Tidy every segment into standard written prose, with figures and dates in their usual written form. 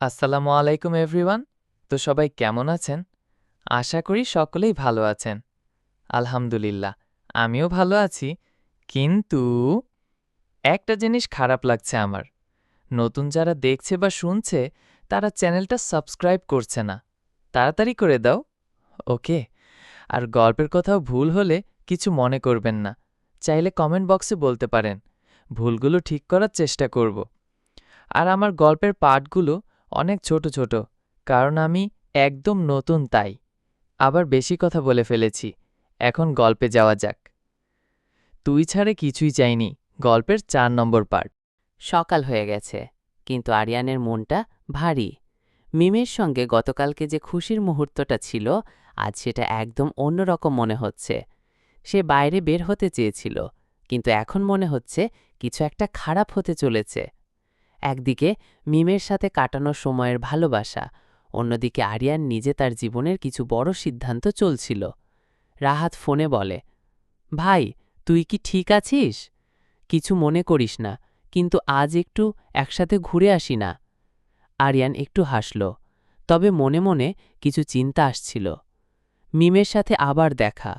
আসসালামু আলাইকুম এভরিওয়ান। তো সবাই কেমন আছেন? আশা করি সকলেই ভালো আছেন। আলহামদুলিল্লাহ, আমিও ভালো আছি। কিন্তু একটা জিনিস খারাপ লাগছে আমার। নতুন যারা দেখছে বা শুনছে তারা চ্যানেলটা সাবস্ক্রাইব করছে না। তাড়াতাড়ি করে দাও, ওকে? আর গল্পের কোথাও ভুল হলে কিছু মনে করবেন না। চাইলে কমেন্ট বক্সে বলতে পারেন। ভুলগুলো ঠিক করার চেষ্টা করব। আর আমার গল্পের পার্টগুলো অনেক ছোট ছোট, কারণ আমি একদম নতুন তাই। আবার বেশি কথা বলে ফেলেছি। এখন গল্পে যাওয়া যাক। তুই ছাড়ে কিছুই চাইনি গল্পের 4 নম্বর পার্ট। সকাল হয়ে গেছে, কিন্তু আরিয়ানের মনটা ভারী। মিমের সঙ্গে গতকালকে যে খুশির মুহূর্তটা ছিল, আজ সেটা একদম অন্যরকম মনে হচ্ছে। সে বাইরে বের হতে চেয়েছিল, কিন্তু এখন মনে হচ্ছে কিছু একটা খারাপ হতে চলেছে। একদিকে মিমের সাথে কাটানো সময়ের ভালোবাসা, অন্যদিকে আরিয়ান নিজে তার জীবনের কিছু বড় সিদ্ধান্ত চলছিল। রাহাত ফোনে বলে, ভাই, তুই কি ঠিক আছিস? কিছু মনে করিস না, কিন্তু আজ একটু একসাথে ঘুরে আসি না? আরিয়ান একটু হাসল, তবে মনে মনে কিছু চিন্তা আসছিল। মিমের সাথে আবার দেখা,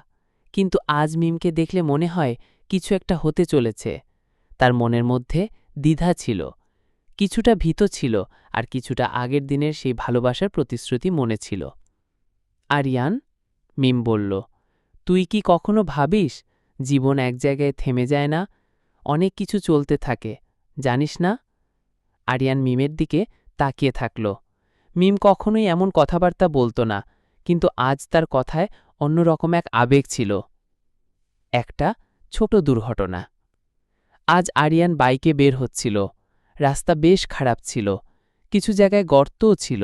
কিন্তু আজ মিমকে দেখলে মনে হয় কিছু একটা হতে চলেছে। তার মনের মধ্যে দ্বিধা ছিল, কিছুটা ভীত ছিল, আর কিছুটা আগের দিনের সেই ভালোবাসার প্রতিশ্রুতি মনে ছিল। আরিয়ান, মিম বলল, তুই কি কখনো ভাবিস জীবন এক জায়গায় থেমে যায় না? অনেক কিছু চলতে থাকে, জানিস না? আরিয়ান মিমের দিকে তাকিয়ে থাকল। মিম কখনোই এমন কথাবার্তা বলতো না, কিন্তু আজ তার কথায় অন্যরকম এক আবেগ ছিল। একটা ছোট দুর্ঘটনা। আজ আরিয়ান বাইকে বের হচ্ছিল। রাস্তা বেশ খারাপ ছিল, কিছু জায়গায় গর্তও ছিল।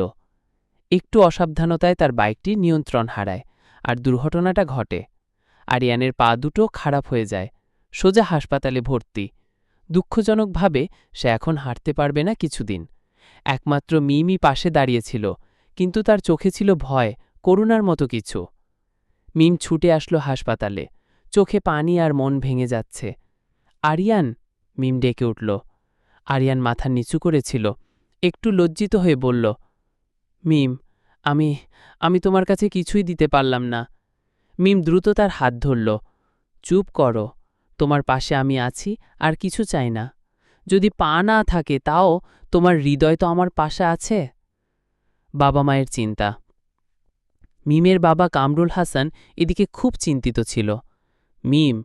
একটু অসাবধানতায় তার বাইকটি নিয়ন্ত্রণ হারায়, আর দুর্ঘটনাটা ঘটে। আরিয়ানের পা দুটো খারাপ হয়ে যায়, সোজা হাসপাতালে ভর্তি। দুঃখজনকভাবে সে এখন হাঁটতে পারবে না কিছুদিন। একমাত্র মিমই পাশে দাঁড়িয়েছিল, কিন্তু তার চোখে ছিল ভয়, করুণার মতো কিছু। মিম ছুটে আসলো হাসপাতালে, চোখে পানি আর মন ভেঙে যাচ্ছে। আরিয়ান, মিম ডেকে উঠল। আরিয়ান মাথা নিচু করেছিল, একটু লজ্জিত হয়ে বলল, মিম, আমি আমি তোমার কাছে কিছুই দিতে পারলাম না। মিম দ্রুত তার হাত ধরল। চুপ করো, তোমার পাশে আমি আছি, আর কিছু চাই না। যদি পা না থাকে তাও তোমার হৃদয় তো আমার পাশে আছে। বাবা মায়ের চিন্তা। মিমের বাবা কামরুল হাসান এদিকে খুব চিন্তিত ছিল। মিম,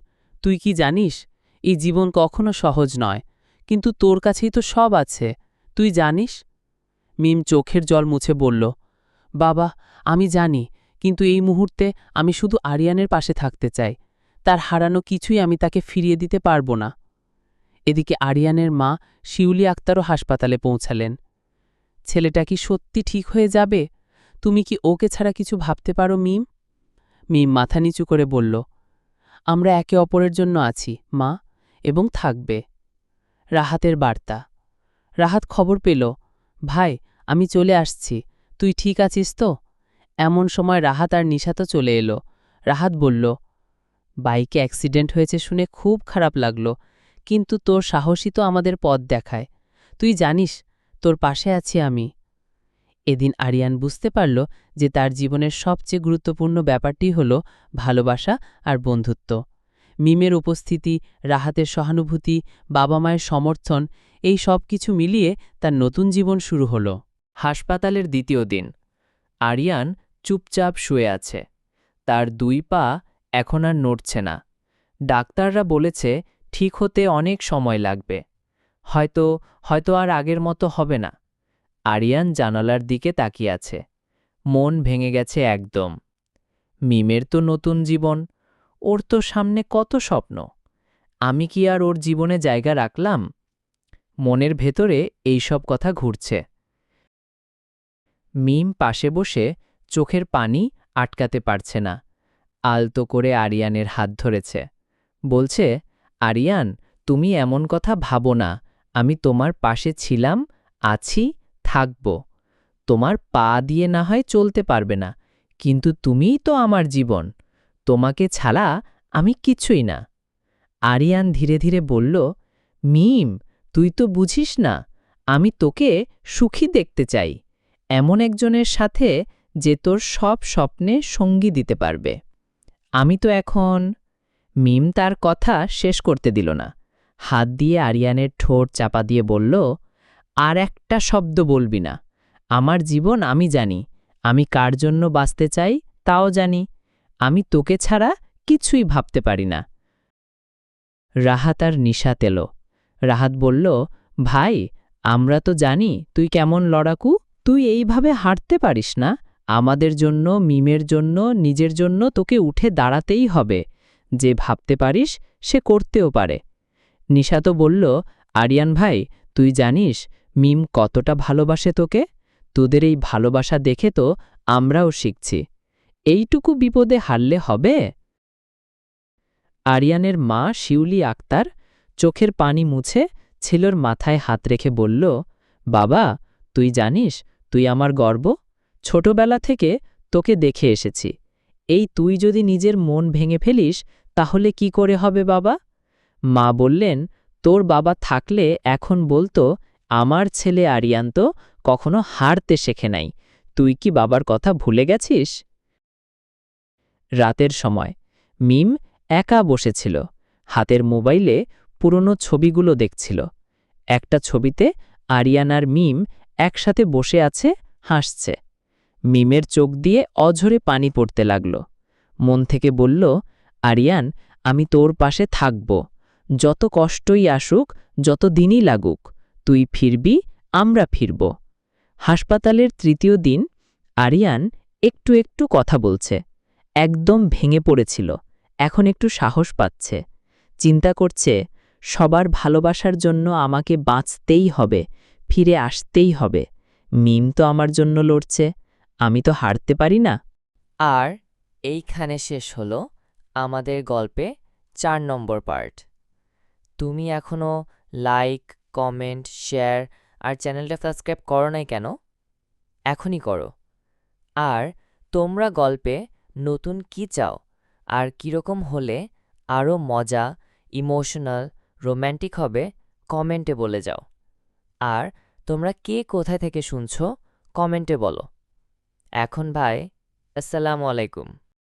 তুই কি জানিস, এই জীবন কখনো সহজ নয়, কিন্তু তোর কাছেই তো সব আছে, তুই জানিস? মিম চোখের জল মুছে বলল, বাবা, আমি জানি, কিন্তু এই মুহূর্তে আমি শুধু আরিয়ানের পাশে থাকতে চাই। তার হারানো কিছুই আমি তাকে ফিরিয়ে দিতে পারব না। এদিকে আরিয়ানের মা শিউলি আক্তারও হাসপাতালে পৌঁছালেন। ছেলেটা কি সত্যি ঠিক হয়ে যাবে? তুমি কি ওকে ছাড়া কিছু ভাবতে পারো মিম? মিম মাথা নিচু করে বলল, আমরা একে অপরের জন্য আছি মা, এবং থাকবে। রাহাতের বার্তা। রাহাত খবর পেল, ভাই, আমি চলে আসছি, তুই ঠিক আছিস তো? এমন সময় রাহাত আর নিশাতও চলে এলো। রাহাত বলল, বাইকে অ্যাক্সিডেন্ট হয়েছে শুনে খুব খারাপ লাগলো, কিন্তু তোর সাহসই তো আমাদের পথ দেখায়। তুই জানিস, তোর পাশে আছি আমি। এদিন আরিয়ান বুঝতে পারল যে তার জীবনের সবচেয়ে গুরুত্বপূর্ণ ব্যাপারটি হল ভালোবাসা আর বন্ধুত্ব। মিমের উপস্থিতি, রাহাতের সহানুভূতি, বাবা মায়ের সমর্থন, এই সব কিছু মিলিয়ে তার নতুন জীবন শুরু হল। হাসপাতালের দ্বিতীয় দিন। আরিয়ান চুপচাপ শুয়ে আছে। তার 2 পা এখন আর নড়ছে না। ডাক্তাররা বলেছে ঠিক হতে অনেক সময় লাগবে। হয়তো হয়তো আর আগের মতো হবে না। আরিয়ান জানালার দিকে তাকিয়ে আছে। মন ভেঙে গেছে একদম। মিমের তো নতুন জীবন, ওর তো সামনে কত স্বপ্ন। আমি কি আর ওর জীবনে জায়গা রাখলাম? মনের ভেতরে এইসব কথা ঘুরছে। মিম পাশে বসে চোখের পানি আটকাতে পারছে না। আলতো করে আরিয়ানের হাত ধরেছে। বলছে, আরিয়ান, তুমি এমন কথা ভাবো না। আমি তোমার পাশে ছিলাম, আছি, থাকব। তোমার পা দিয়ে না হয় চলতে পারবে না, কিন্তু তুমিই তো আমার জীবন। তোমাকে ছাড়া আমি কিছুই না। আরিয়ান ধীরে ধীরে বলল, মিম, তুই তো বুঝিস না, আমি তোকে সুখী দেখতে চাই, এমন একজনের সাথে যে তোর সব স্বপ্নে সঙ্গী দিতে পারবে। আমি তো এখন। মিম তার কথা শেষ করতে দিল না। হাত দিয়ে আরিয়ানের ঠোঁট চাপা দিয়ে বলল, আর একটা শব্দ বলবি না। আমার জীবন আমি জানি, আমি কার জন্য বাঁচতে চাই তাও জানি। আমি তোকে ছাড়া কিছুই ভাবতে পারি না। রাহাত আর নিশাত এলো। রাহাত বলল, ভাই, আমরা তো জানি তুই কেমন লড়াকু, তুই এইভাবে হাঁটতে পারিস না। আমাদের জন্য, মিমের জন্য, নিজের জন্য তোকে উঠে দাঁড়াতেই হবে। যে ভাবতে পারিস সে করতেও পারে। নিশাতও বলল, আরিয়ান ভাই, তুই জানিস মিম কতটা ভালোবাসে তোকে। তোদের এই ভালোবাসা দেখে তো আমরাও শিখছি। এইটুকু বিপদে হারলে হবে? আরিয়ানের মা শিউলি আক্তার চোখের পানি মুছে ছেলের মাথায় হাত রেখে বলল, বাবা, তুই জানিস তুই আমার গর্ব। ছোটবেলা থেকে তোকে দেখে এসেছি। এই তুই যদি নিজের মন ভেঙে ফেলিস তাহলে কি করে হবে বাবা? মা বললেন, তোর বাবা থাকলে এখন বলতো, আমার ছেলে আরিয়ান তো কখনো হারতে শেখে নাই। তুই কি বাবার কথা ভুলে গেছিস? রাতের সময় মিম একা বসেছিল। হাতের মোবাইলে পুরনো ছবিগুলো দেখছিল। একটা ছবিতে আরিয়ান আর মিম একসাথে বসে আছে, হাসছে। মিমের চোখ দিয়ে অঝরে পানি পড়তে লাগল। মন থেকে বলল, আরিয়ান, আমি তোর পাশে থাকব। যত কষ্টই আসুক, যত দিনই লাগুক, তুই ফিরবি, আমরা ফিরব। হাসপাতালের তৃতীয় দিন আরিয়ান একটু একটু কথা বলছে। একদম ভেঙে পড়েছিল, এখন একটু সাহস পাচ্ছে। চিন্তা করছে, সবার ভালোবাসার জন্য আমাকে বাঁচতেই হবে, ফিরে আসতেই হবে। মিম তো আমার জন্য লড়ছে, আমি তো হারতে পারি না। আর এইখানে শেষ হলো আমাদের গল্পে 4 নম্বর পার্ট। তুমি এখনও লাইক, কমেন্ট, শেয়ার আর চ্যানেলটা সাবস্ক্রাইব করো নাই কেন? এখনই করো। আর তোমরা গল্পে নতুন কি চাও আর কীরকম হলে আরও মজা, ইমোশনাল, রোম্যান্টিক হবে কমেন্টে বলে যাও। আর তোমরা কে কোথায় থেকে শুনছো কমেন্টে বলো। এখন ভাই, আসসালামু আলাইকুম।